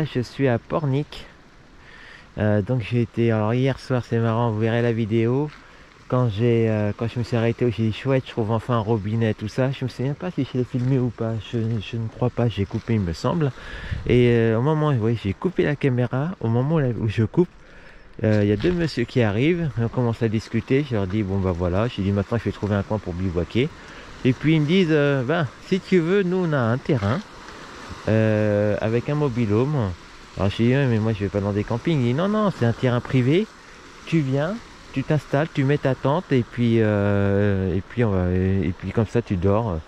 là je suis à Pornic. Donc j'ai été, alors hier soir c'est marrant, vous verrez la vidéo. Quand je me suis arrêté, j'ai dit chouette, je trouve enfin un robinet, tout ça. Je me souviens pas si je l'ai filmé ou pas, je ne crois pas, j'ai coupé il me semble. Et au moment où j'ai coupé la caméra, au moment où je coupe, il y a deux messieurs qui arrivent, on commence à discuter, je leur dis bon bah voilà, j'ai dit maintenant je vais trouver un coin pour bivouaquer. Et puis ils me disent ben si tu veux, nous on a un terrain avec un mobil-home. Alors j'ai dit ouais, mais moi je vais pas dans des campings. Il dit non non, c'est un terrain privé, tu viens, tu t'installes, tu mets ta tente et puis comme ça tu dors.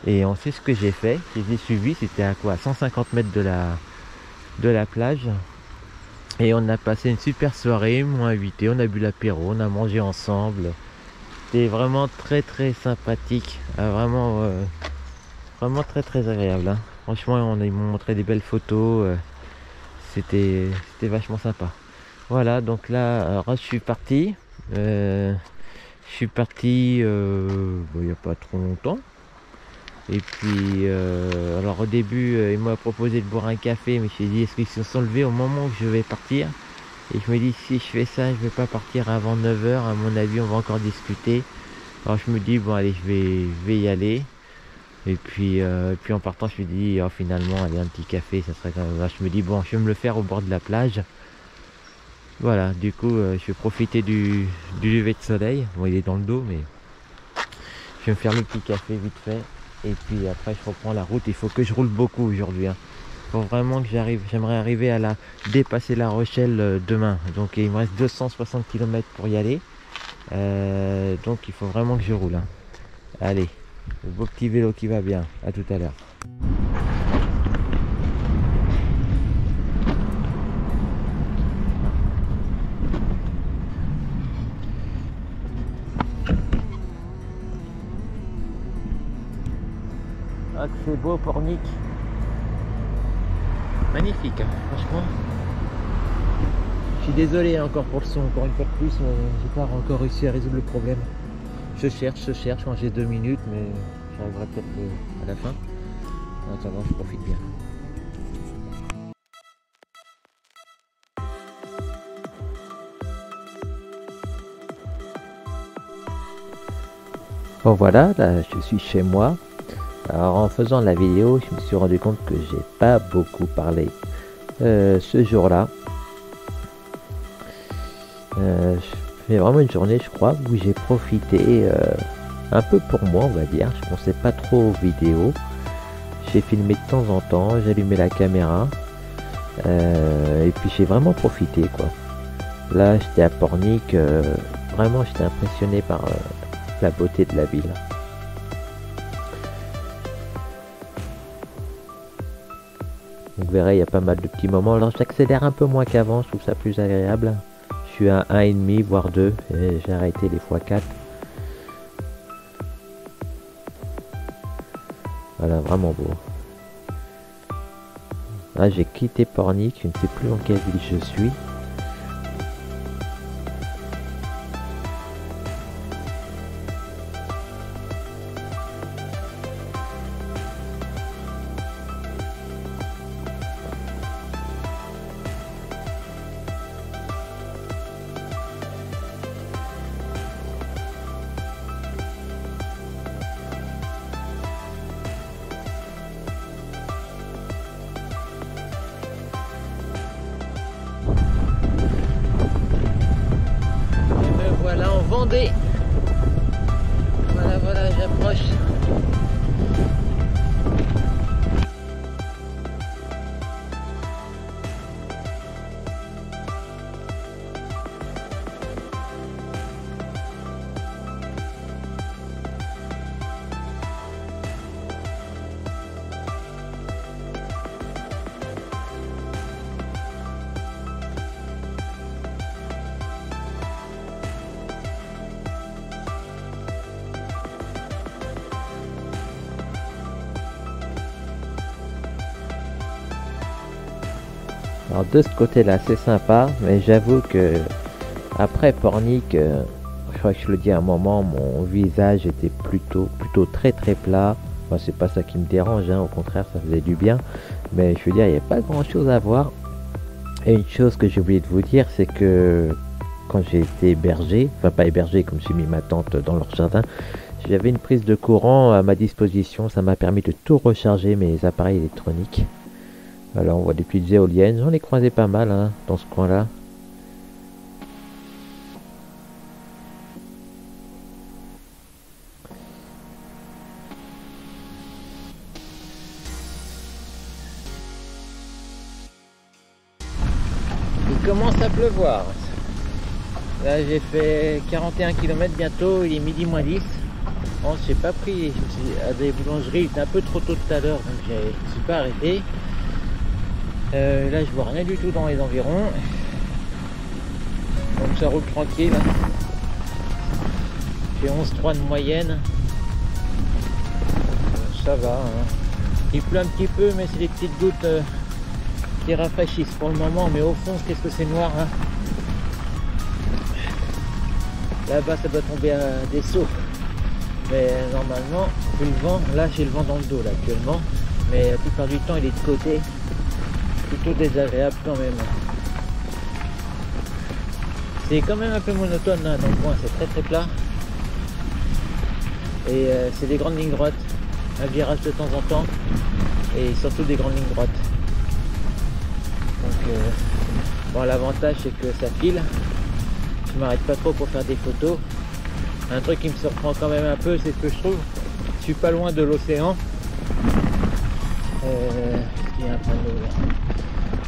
Et on sait ce que j'ai fait, je les ai suivis, c'était à quoi, 150 mètres de la plage. Et on a passé une super soirée, ils m'ont invité, on a bu l'apéro, on a mangé ensemble. C'était vraiment très très sympathique, vraiment très très agréable. Hein. Franchement, ils m'ont montré des belles photos, c'était vachement sympa. Voilà, donc là, alors, je suis parti. Il n'y a pas trop longtemps. Et puis, alors au début, il m'a proposé de boire un café, mais j'ai dit, est-ce qu'ils se sont levés au moment où je vais partir? Et je me dis, si je fais ça, je vais pas partir avant 9 h, à mon avis, on va encore discuter. Alors je me dis, bon allez, je vais y aller. Et puis en partant, je me dis, oh, finalement, allez, un petit café, ça serait quand même... Je me dis, bon, je vais me le faire au bord de la plage. Voilà, du coup, je vais profiter du lever de soleil. Bon, il est dans le dos, mais je vais me faire le petit café vite fait. Et puis après, je reprends la route. Il faut que je roule beaucoup aujourd'hui. Hein. Faut vraiment que j'aimerais arriver à dépasser La Rochelle demain. Donc il me reste 260 km pour y aller. Donc il faut vraiment que je roule. Hein. Allez, le beau petit vélo qui va bien. À tout à l'heure. Ah, que c'est beau, Pornic. Magnifique, hein, franchement. Je suis désolé encore pour le son, encore une fois de plus, j'ai pas encore réussi à résoudre le problème. Je cherche quand j'ai 2 minutes, mais j'arriverai peut-être à la fin. En attendant, je profite bien. Bon voilà, là je suis chez moi. Alors en faisant la vidéo, je me suis rendu compte que j'ai pas beaucoup parlé ce jour-là. C'est vraiment une journée, je crois, où j'ai profité un peu pour moi, on va dire. Je pensais pas trop aux vidéos. J'ai filmé de temps en temps, j'ai allumé la caméra et puis j'ai vraiment profité quoi. Là, j'étais à Pornic, vraiment j'étais impressionné par la beauté de la ville. Vous verrez, il y a pas mal de petits moments. Alors j'accélère un peu moins qu'avant, je trouve ça plus agréable. Je suis à 1,5 voire 2 et j'ai arrêté les x4. Voilà, vraiment beau. Là j'ai quitté Pornic, je ne sais plus dans quelle ville je suis. Voilà en Vendée. Voilà, j'approche. Alors de ce côté-là, c'est sympa, mais j'avoue que après Pornic, je crois que je le dis à un moment, mon visage était plutôt très plat. Enfin, c'est pas ça qui me dérange, hein, au contraire, ça faisait du bien. Mais je veux dire, il n'y a pas grand-chose à voir. Et une chose que j'ai oublié de vous dire, c'est que quand j'ai été hébergé, enfin pas hébergé comme j'ai mis ma tente dans leur jardin, j'avais une prise de courant à ma disposition, ça m'a permis de tout recharger mes appareils électroniques. Alors on voit des petites éoliennes, j'en ai croisé pas mal hein, dans ce coin-là. Il commence à pleuvoir. Là j'ai fait 41 km bientôt, il est midi moins 10. Bon, j'ai pas pris à des boulangeries, il était un peu trop tôt tout à l'heure, donc je ne suis pas arrêté. Là je vois rien du tout dans les environs. Donc ça roule tranquille. J'ai 11,3 de moyenne. Ça va. Hein. Il pleut un petit peu, mais c'est des petites gouttes qui rafraîchissent pour le moment. Mais au fond, qu'est-ce que c'est noir hein. Là-bas, ça doit tomber à des seaux. Mais normalement, vu le vent, là j'ai le vent dans le dos là actuellement. Mais la plupart du temps, il est de côté. Plutôt désagréable quand même. C'est quand même un peu monotone là, dans le coin, c'est très très plat. Et c'est des grandes lignes droites. Un virage de temps en temps. Et surtout des grandes lignes droites. Donc bon, l'avantage c'est que ça file. Je m'arrête pas trop pour faire des photos. Un truc qui me surprend quand même un peu, c'est ce que je trouve. Je suis pas loin de l'océan. Il y a un panneau là.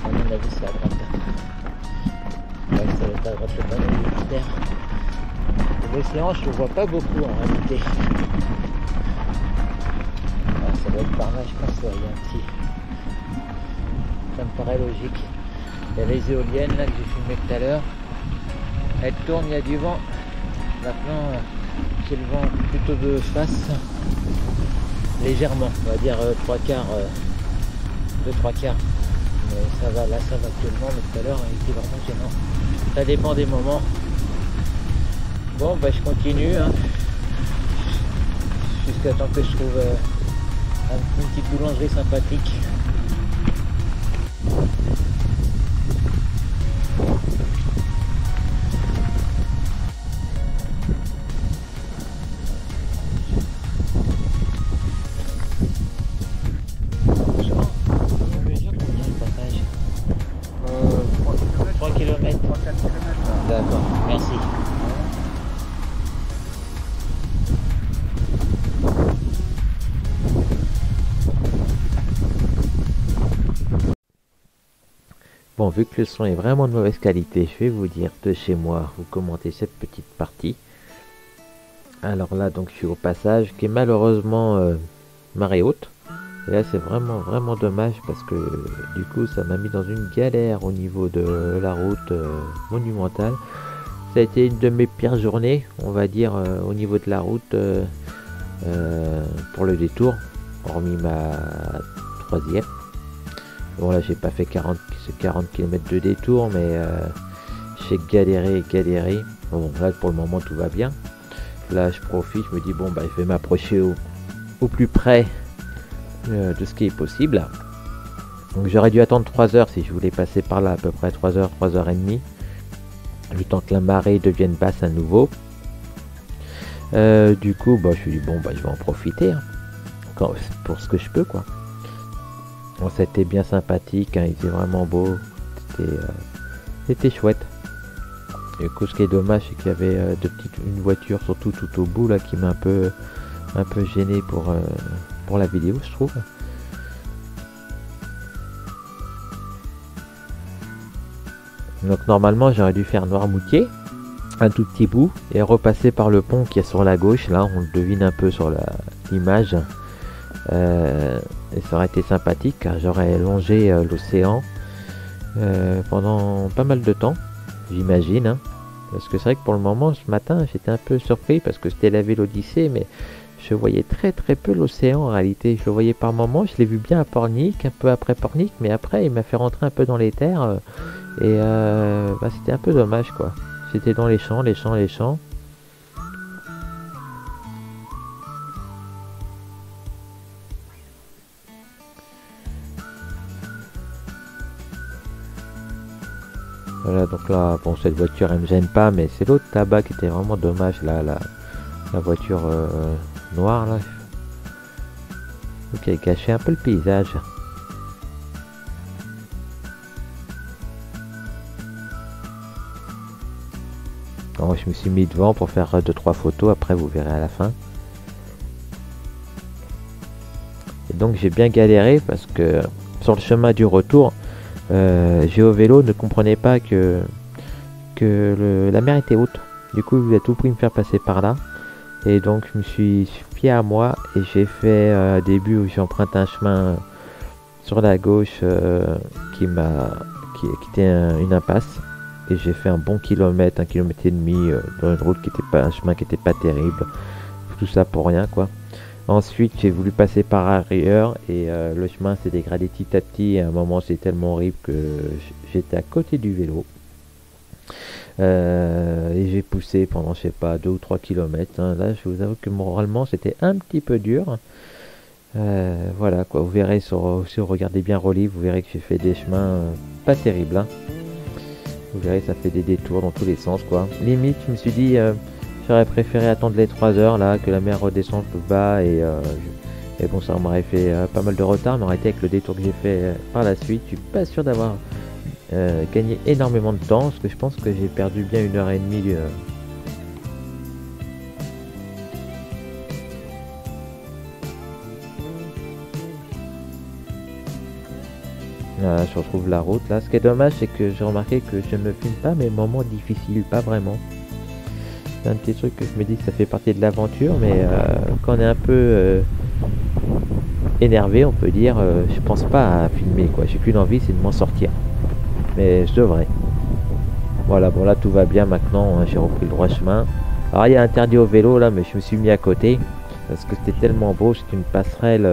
À mon avis c'est à droite. Ouais, ça va être à droite le panneau militaire. L'océan je le vois pas beaucoup en réalité. Ah, ça doit être par là je pense, ouais, il y a un petit. Ça me paraît logique. Il y a les éoliennes là que j'ai filmé tout à l'heure. Elles tournent, il y a du vent. Maintenant j'ai le vent plutôt de face. Légèrement, on va dire 3 quarts. 2-3 quarts. Mais ça va, là ça va actuellement, mais tout à l'heure il était vraiment gênant. Ça dépend des moments. Bon bah je continue hein. Jusqu'à temps que je trouve une petite boulangerie sympathique. D'accord, merci. Bon, vu que le son est vraiment de mauvaise qualité, je vais vous dire de chez moi, vous commentez cette petite partie. Alors là, donc je suis au passage qui est malheureusement marée haute. Et là, c'est vraiment dommage parce que du coup, ça m'a mis dans une galère au niveau de la route monumentale. Ça a été une de mes pires journées, on va dire, au niveau de la route pour le détour, hormis ma troisième. Bon là j'ai pas fait 40 km de détour, mais j'ai galéré. Bon là pour le moment tout va bien. Là je profite, je me dis bon bah je vais m'approcher au plus près de ce qui est possible. Donc j'aurais dû attendre 3 heures si je voulais passer par là, à peu près 3 heures, 3 heures et demie. Le temps que la marée devienne basse à nouveau. Du coup bah je me suis dit bon bah je vais en profiter hein, pour ce que je peux quoi. Bon, c'était bien sympathique, hein, il était vraiment beau, c'était chouette. Et du coup, ce qui est dommage, c'est qu'il y avait une voiture, surtout tout au bout, là, qui m'a un peu gêné pour la vidéo, je trouve. Donc normalement, j'aurais dû faire Noirmoutier, un tout petit bout, et repasser par le pont qui est sur la gauche, là, on le devine un peu sur l'image. Et ça aurait été sympathique car j'aurais longé l'océan pendant pas mal de temps, j'imagine hein. Parce que c'est vrai que pour le moment ce matin j'étais un peu surpris parce que c'était la Vélodyssée, mais je voyais très peu l'océan en réalité. Je le voyais par moments, je l'ai vu bien à Pornic, un peu après Pornic, mais après il m'a fait rentrer un peu dans les terres et bah, c'était un peu dommage quoi. J'étais dans les champs. Voilà, donc là, bon, cette voiture elle me gêne pas, mais c'est l'autre tabac qui était vraiment dommage, là, la voiture noire là. Donc elle cachait un peu le paysage. Alors, je me suis mis devant pour faire 2-3 photos, après vous verrez à la fin. Et donc j'ai bien galéré parce que sur le chemin du retour, GeoVélo ne comprenait pas que la mer était haute. Du coup il a tout pris me faire passer par là. Et donc je me suis fié à moi et j'ai fait un début où j'ai emprunté un chemin sur la gauche qui était une impasse. Et j'ai fait un bon kilomètre, 1,5 km dans une route qui était pas un chemin qui était pas terrible. Tout ça pour rien quoi. Ensuite j'ai voulu passer par ailleurs et le chemin s'est dégradé petit à petit et à un moment c'est tellement horrible que j'étais à côté du vélo. Et j'ai poussé pendant je sais pas 2 ou 3 km. Hein. Là je vous avoue que moralement c'était un petit peu dur. Voilà quoi, vous verrez si vous regardez bien Relive, vous verrez que j'ai fait des chemins pas terribles. Hein. Vous verrez ça fait des détours dans tous les sens quoi. Limite je me suis dit j'aurais préféré attendre les 3 heures là, que la mer redescende plus bas et bon ça m'aurait fait pas mal de retard, mais en réalité avec le détour que j'ai fait par la suite, je suis pas sûr d'avoir gagné énormément de temps, parce que je pense que j'ai perdu bien 1h30. Voilà, je retrouve la route là. Ce qui est dommage c'est que j'ai remarqué que je ne filme pas mes moments difficiles, pas vraiment. C'est un petit truc que je me dis que ça fait partie de l'aventure, mais quand on est un peu énervé, on peut dire, je pense pas à filmer quoi. J'ai qu'une envie, c'est de m'en sortir. Mais je devrais. Voilà, bon là tout va bien maintenant, hein, j'ai repris le droit chemin. Alors il y a interdit au vélo là, mais je me suis mis à côté parce que c'était tellement beau, c'est une passerelle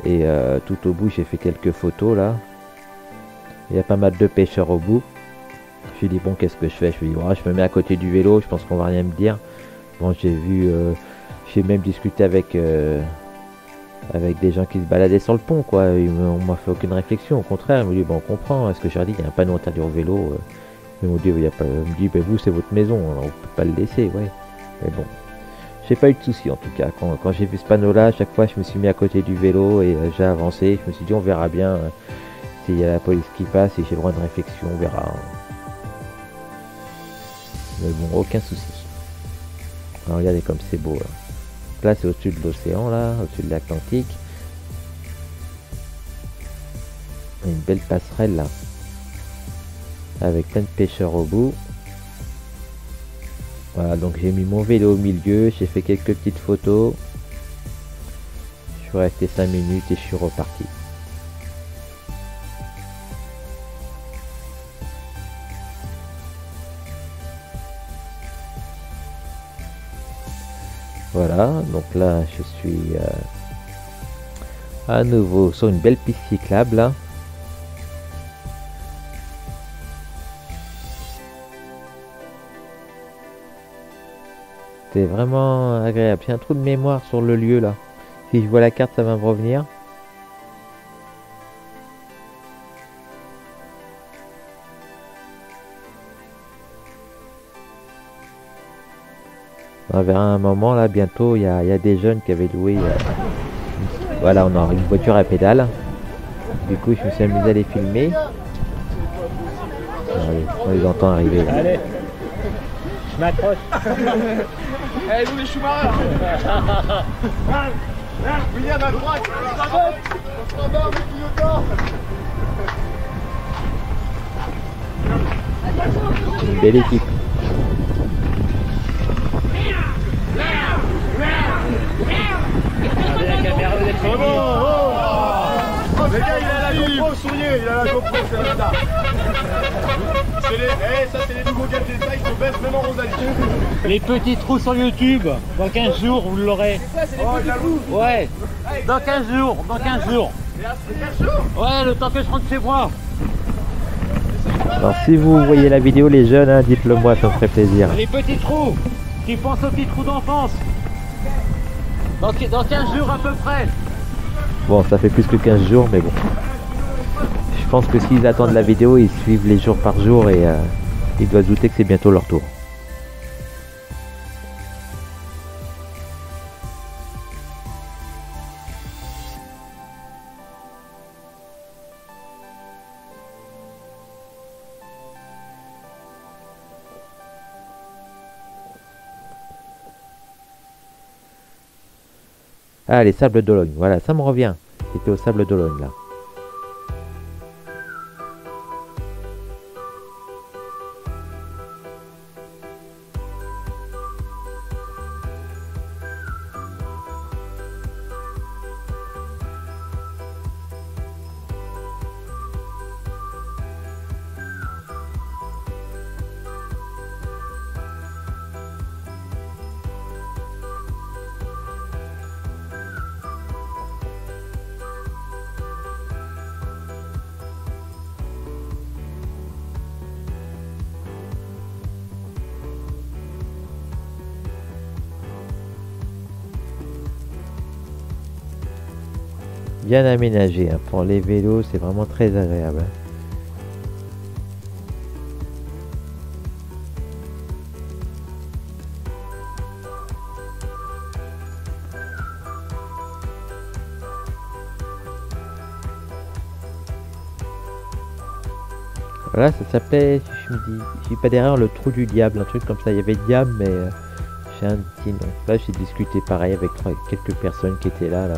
et tout au bout j'ai fait quelques photos là. Il y a pas mal de pêcheurs au bout. Je me suis dit bon qu'est-ce que je fais, je me dis voilà, je me mets à côté du vélo, je pense qu'on va rien me dire. Bon j'ai même discuté avec des gens qui se baladaient sur le pont quoi, on m'a fait aucune réflexion, au contraire ils m'ont dit bon on comprend, est-ce que je leur dis il y a un panneau interdit au vélo, ils m'ont dit il y a pas, ils me dit ben, vous c'est votre maison, alors on peut pas le laisser, ouais. Mais bon, j'ai pas eu de soucis en tout cas, quand j'ai vu ce panneau là, à chaque fois je me suis mis à côté du vélo et j'ai avancé, je me suis dit on verra bien s'il y a la police qui passe et j'ai le droit de réflexion, on verra. Mais bon, aucun souci. Alors regardez comme c'est beau là. Là c'est au-dessus de l'océan là, au-dessus de l'Atlantique. Une belle passerelle là. Avec plein de pêcheurs au bout. Voilà, donc j'ai mis mon vélo au milieu, j'ai fait quelques petites photos. Je suis resté 5 minutes et je suis reparti. Voilà, donc là je suis à nouveau sur une belle piste cyclable là. C'était vraiment agréable, j'ai un trou de mémoire sur le lieu là. Si je vois la carte ça va me revenir. On verra un moment là, bientôt il y a des jeunes qui avaient loué voilà, on a une voiture à pédales. Du coup je me suis amusé à les filmer. Allez, on les entend arriver là. Allez, je m'accroche. Allez vous les Schumacher. William à droite. Une belle équipe. La caméra, vous êtes Oh bon, le gars il a la GoPro souillée, il a la GoPro, c'est là. Ça c'est les nouveaux gadgets, ça ils se baissent même en Rosalie. Les petits trous sur YouTube, dans 15 jours vous l'aurez. Oh j'avoue. Ouais, dans 15 jours, dans 15 jours. Ouais, le temps que je rentre chez moi. Alors si vous voyez la vidéo les jeunes, hein, dites-le moi, ça me ferait plaisir. Les petits trous, tu penses aux petits trous d'enfance. Dans 15 jours à peu près. Bon ça fait plus que 15 jours mais bon. Je pense que s'ils attendent la vidéo, ils suivent les jours par jour et ils doivent douter que c'est bientôt leur tour. Ah, les Sables d'Olonne, voilà, ça me revient. C'était au Sable d'Olonne, là. Bien aménagé, hein. Pour les vélos, c'est vraiment très agréable. Voilà, ça s'appelait, si je me dis, je suis pas derrière, le trou du diable, un truc comme ça. Il y avait diable, mais j'ai un petit nom. Là, j'ai discuté pareil avec quelques personnes qui étaient là.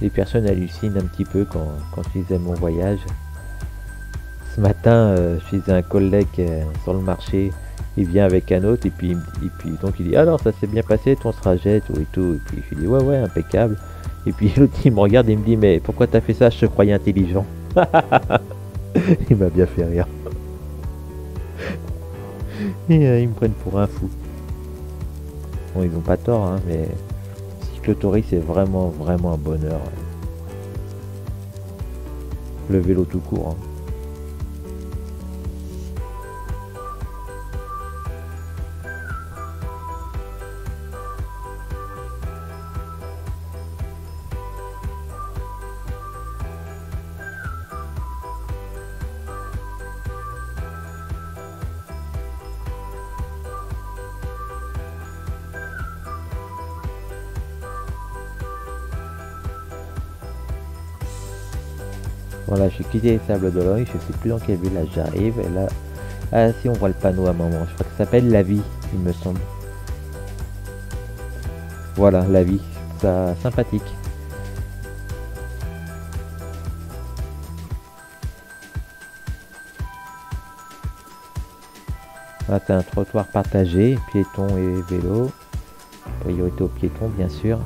Les personnes hallucinent un petit peu quand je disais mon voyage. Ce matin, je disais un collègue sur le marché, il vient avec un autre et puis donc il dit alors ça s'est bien passé ton trajet tout et tout, et puis je lui dis ouais impeccable, et puis l'autre il me regarde et il me dit mais pourquoi t'as fait ça, je te croyais intelligent. Il m'a bien fait rire. Et ils me prennent pour un fou. Bon, ils ont pas tort, hein, mais cyclotourisme c'est vraiment un bonheur. Le vélo tout court, hein. Voilà, j'ai quitté les Sables d'Olonne, je sais plus dans quel village j'arrive, et là, ah si on voit le panneau à un moment, je crois que ça s'appelle La Vie, il me semble. Voilà, La Vie, ça sympathique. Là, c'est un trottoir partagé, piétons et vélos, priorité aux piétons bien sûr.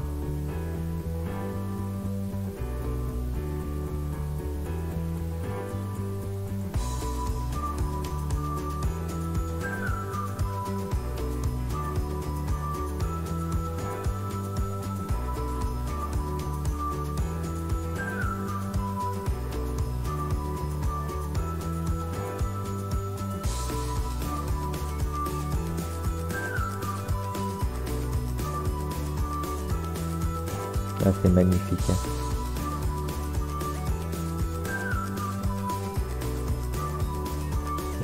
Ah, c'est magnifique, hein.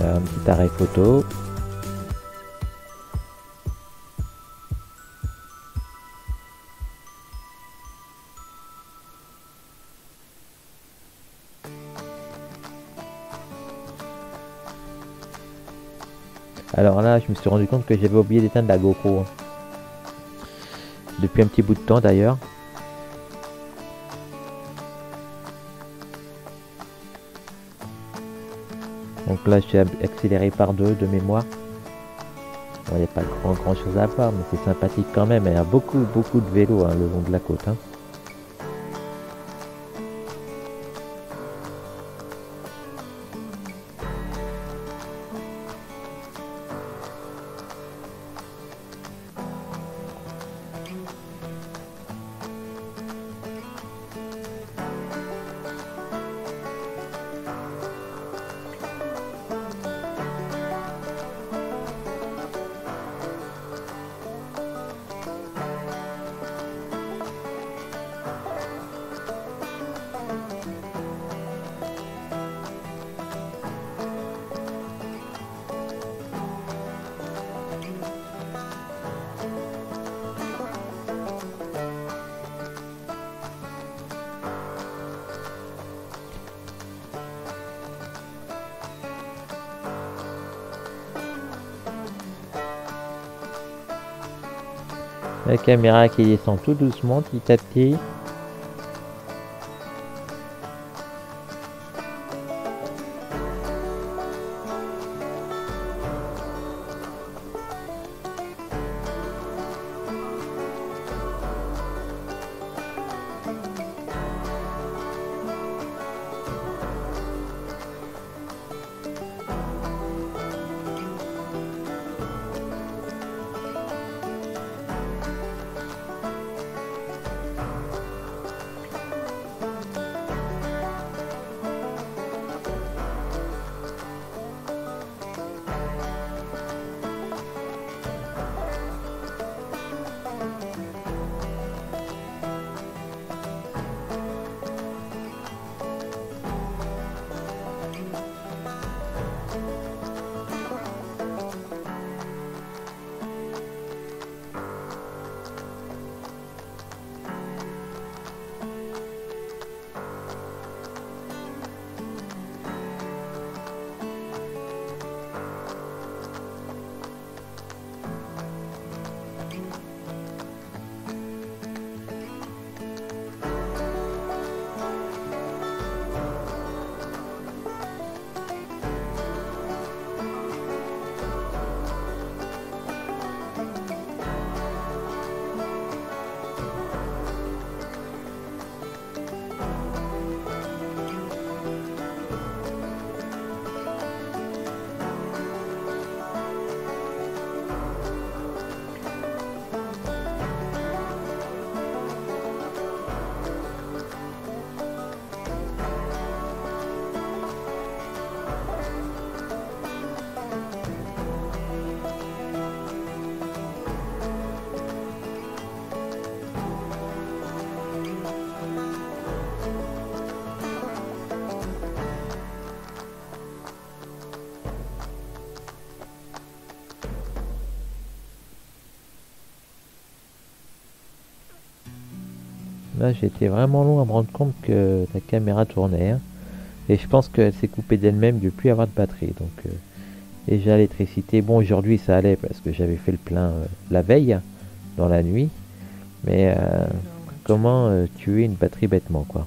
Là, un petit arrêt photo. Alors là, je me suis rendu compte que j'avais oublié d'éteindre la GoPro, hein. Depuis un petit bout de temps d'ailleurs. Donc là, j'ai accéléré par 2 de mémoire. Bon, il n'y a pas grand chose à voir, mais c'est sympathique quand même. Il y a beaucoup de vélos, hein, le long de la côte, hein. La caméra qui descend tout doucement, petit à petit. Là, j'étais vraiment long à me rendre compte que la caméra tournait. Hein. Et je pense qu'elle s'est coupée d'elle-même de plus avoir de batterie. Donc, déjà, l'électricité. Bon, aujourd'hui, ça allait parce que j'avais fait le plein la veille, dans la nuit. Mais comment tuer une batterie bêtement, quoi.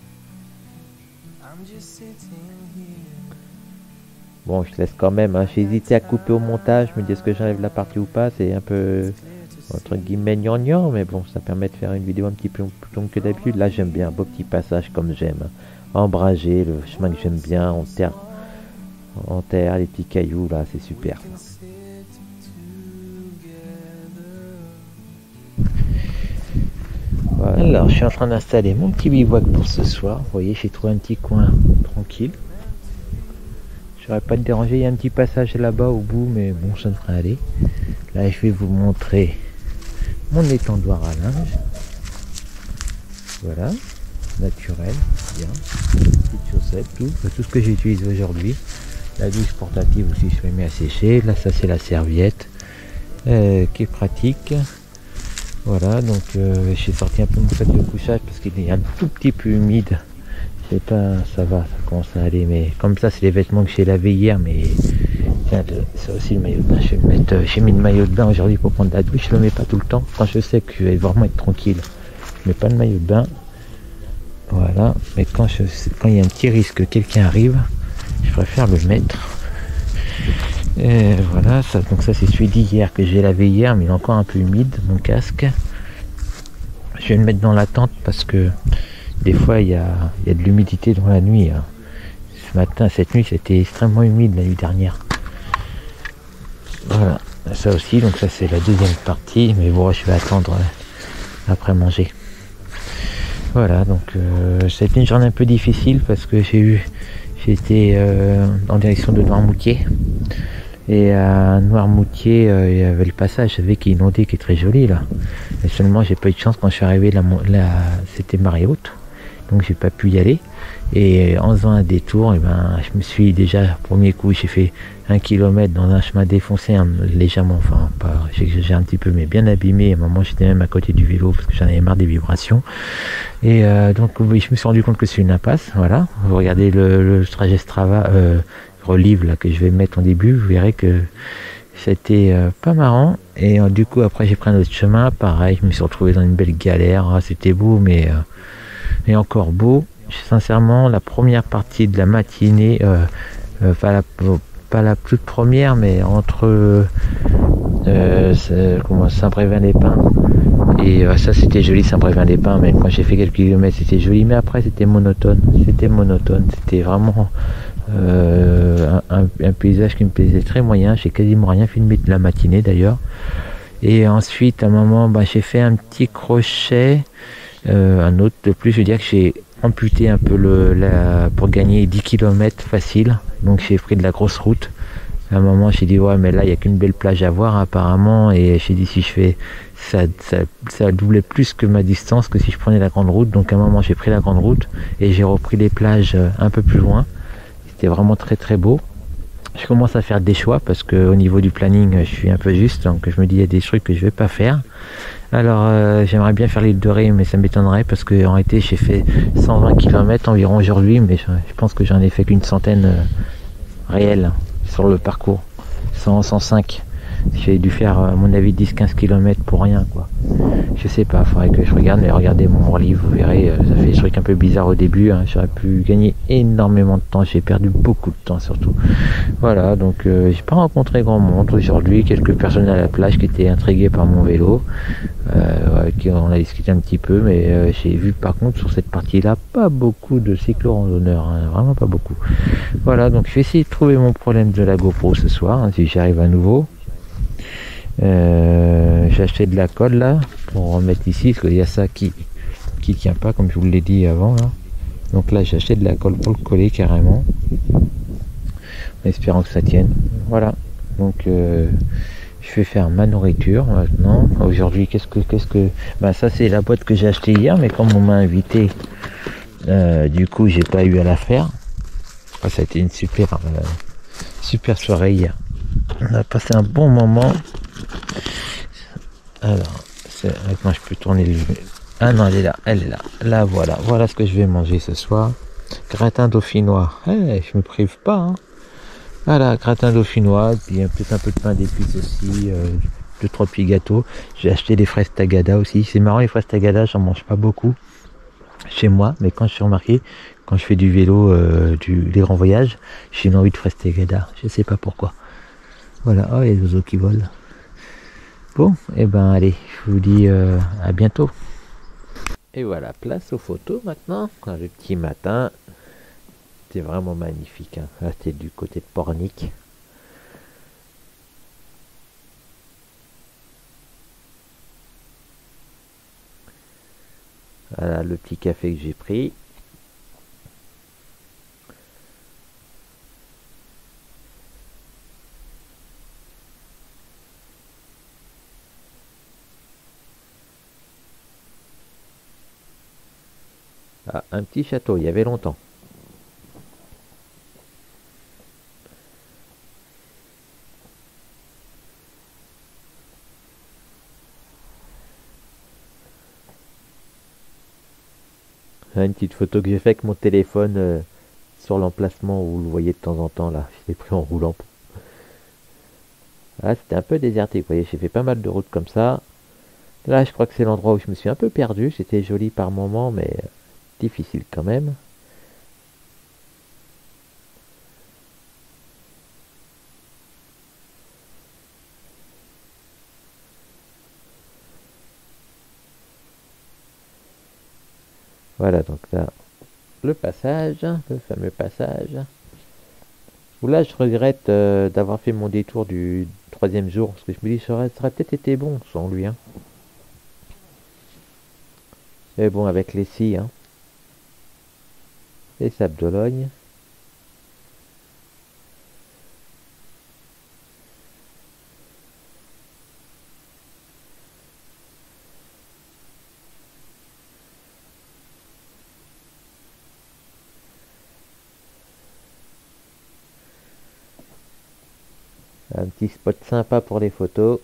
Bon, je laisse quand même. Hein. J'ai hésité à couper au montage. Je me dis, est-ce que j'enlève la partie ou pas? C'est un peu, entre guillemets, gnangnan, mais bon, ça permet de faire une vidéo un petit peu plus longue que d'habitude. Là, j'aime bien, beau petit passage comme j'aime. Embragé, le chemin que j'aime bien, en terre, les petits cailloux, là, c'est super. Voilà. Alors, je suis en train d'installer mon petit bivouac pour ce soir. Vous voyez, j'ai trouvé un petit coin tranquille. J'aurais pas te déranger, il y a un petit passage là-bas au bout, mais bon, ça devrait aller. Là, je vais vous montrer mon étendoir à linge. Voilà, naturel, bien. Petites chaussettes, tout ce que j'ai utilisé aujourd'hui. La douche portative aussi, je l'ai mis à sécher. Là, ça c'est la serviette qui est pratique. Voilà, donc j'ai sorti un peu mon sac de couchage parce qu'il est un tout petit peu humide. Je sais pas, ça va, ça commence à aller, mais comme ça, c'est les vêtements que j'ai lavés hier, mais tiens, ça aussi le maillot de bain, je vais le mettre. J'ai mis le maillot de bain aujourd'hui pour prendre la douche, je le mets pas tout le temps. Quand je sais que je vais vraiment être tranquille, je mets pas le maillot de bain. Voilà, mais quand il y a un petit risque que quelqu'un arrive, je préfère le mettre. Et voilà, ça, donc ça c'est celui d'hier que j'ai lavé hier, mais il est encore un peu humide, mon casque. Je vais le mettre dans la tente parce que des fois il y a de l'humidité dans la nuit. Hein. Ce matin, cette nuit, c'était extrêmement humide la nuit dernière. Voilà, ça aussi, donc ça c'est la deuxième partie, mais bon, je vais attendre après manger. Voilà, donc ça a été une journée un peu difficile parce que j'étais en direction de Noirmoutier. Et à Noirmoutier, il y avait le passage qui est inondé, qui est très joli là. Mais seulement, j'ai pas eu de chance quand je suis arrivé là, c'était marée haute, donc j'ai pas pu y aller. Et en faisant un détour, et ben, je me suis déjà, premier coup, j'ai fait 1 kilomètre dans un chemin défoncé, légèrement, enfin, pas, j'ai un petit peu, mais bien abîmé. À un moment, j'étais même à côté du vélo parce que j'en avais marre des vibrations. Et donc, oui, je me suis rendu compte que c'est une impasse. Voilà, vous regardez le trajet Strava. Relive là que je vais mettre en début, vous verrez que C'était pas marrant. Et du coup, après, j'ai pris un autre chemin. Pareil, je me suis retrouvé dans une belle galère. Ah, c'était beau, mais encore beau. Sincèrement, la première partie de la matinée, pas la toute première, mais entre Saint-Brévin-les-Pins et ça c'était joli Saint-Brévin-les-Pins, mais quand j'ai fait quelques kilomètres c'était joli, mais après c'était monotone, c'était vraiment un paysage qui me plaisait très moyen. J'ai quasiment rien filmé de la matinée d'ailleurs. Et ensuite à un moment j'ai fait un petit crochet, un autre de plus. Je veux dire que j'ai amputé un peu pour gagner 10 km facile, donc j'ai pris de la grosse route. À un moment, j'ai dit, ouais, mais là, il n'y a qu'une belle plage à voir, apparemment. Et j'ai dit, si je fais, ça doublait plus que ma distance que si je prenais la grande route. Donc, à un moment, j'ai pris la grande route et j'ai repris les plages un peu plus loin. C'était vraiment très, très beau. Je commence à faire des choix parce qu'au niveau du planning, je suis un peu juste. Donc, je me dis, il y a des trucs que je ne vais pas faire. Alors, j'aimerais bien faire l'île de Ré, mais ça m'étonnerait parce qu'en été, j'ai fait 120 km environ aujourd'hui. Mais je pense que j'en ai fait qu'une centaine réelle sur le parcours. 105. J'ai dû faire à mon avis 10-15 km pour rien quoi. Je sais pas, faudrait que je regarde, mais regardez mon livre, vous verrez, ça fait des trucs un peu bizarres au début, hein. J'aurais pu gagner énormément de temps, j'ai perdu beaucoup de temps surtout. Voilà, donc j'ai pas rencontré grand monde aujourd'hui, quelques personnes à la plage qui étaient intriguées par mon vélo, qui on a discuté un petit peu, mais j'ai vu par contre sur cette partie-là pas beaucoup de cyclo-randonneurs, hein, vraiment pas beaucoup. Voilà, donc je vais essayer de trouver mon problème de la GoPro ce soir, hein, si j'y arrive à nouveau. J'ai acheté de la colle là pour remettre ici parce qu'il y a ça qui tient pas comme je vous l'ai dit avant là. Donc là j'ai acheté de la colle pour le coller carrément en espérant que ça tienne. Voilà, donc je vais faire ma nourriture maintenant. Aujourd'hui qu'est-ce que ça c'est la boîte que j'ai acheté hier, mais comme on m'a invité, du coup j'ai pas eu à la faire. Ça a été une super soirée hier. On a passé un bon moment. Alors, maintenant je peux tourner le... Ah non, elle est là. Là, voilà ce que je vais manger ce soir. Gratin dauphinois. Je me prive pas, hein. Voilà, gratin dauphinois, puis peut-être un peu de pain d'épices aussi, 2-3 petits gâteaux. J'ai acheté des fraises tagada aussi. C'est marrant, les fraises tagada, j'en mange pas beaucoup chez moi, mais quand je suis remarqué, quand je fais du vélo, des grands voyages, j'ai une envie de fraises tagada. Je sais pas pourquoi. Voilà, oh, les oiseaux qui volent. Bon, et ben allez, je vous dis à bientôt. Et voilà, place aux photos maintenant. Le petit matin, c'était vraiment magnifique, hein. Là, c'était du côté de Pornic. Voilà le petit café que j'ai pris. Ah, un petit château, il y avait longtemps. Une petite photo que j'ai fait avec mon téléphone sur l'emplacement où vous le voyez de temps en temps là. Je l'ai pris en roulant. Ah, c'était un peu déserté, vous voyez, j'ai fait pas mal de routes comme ça. Là, je crois que c'est l'endroit où je me suis un peu perdu. C'était joli par moment, mais difficile quand même. Voilà, donc là, le passage, le fameux passage. Où là, je regrette d'avoir fait mon détour du troisième jour, parce que je me dis, ça aurait peut-être été bon sans lui, hein. Mais bon, avec les scies, hein. Les sables d'Ologne. Un petit spot sympa pour les photos.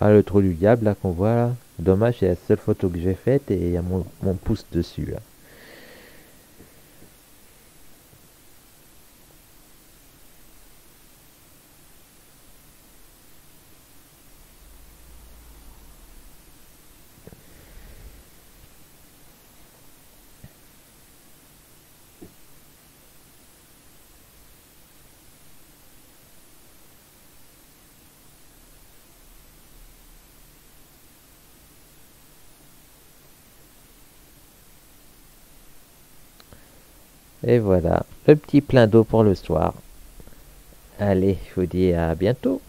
Ah, le trou du diable là qu'on voit là. Dommage, c'est la seule photo que j'ai faite et il y a mon pouce dessus là. Et voilà, le petit plein d'eau pour le soir. Allez, je vous dis à bientôt.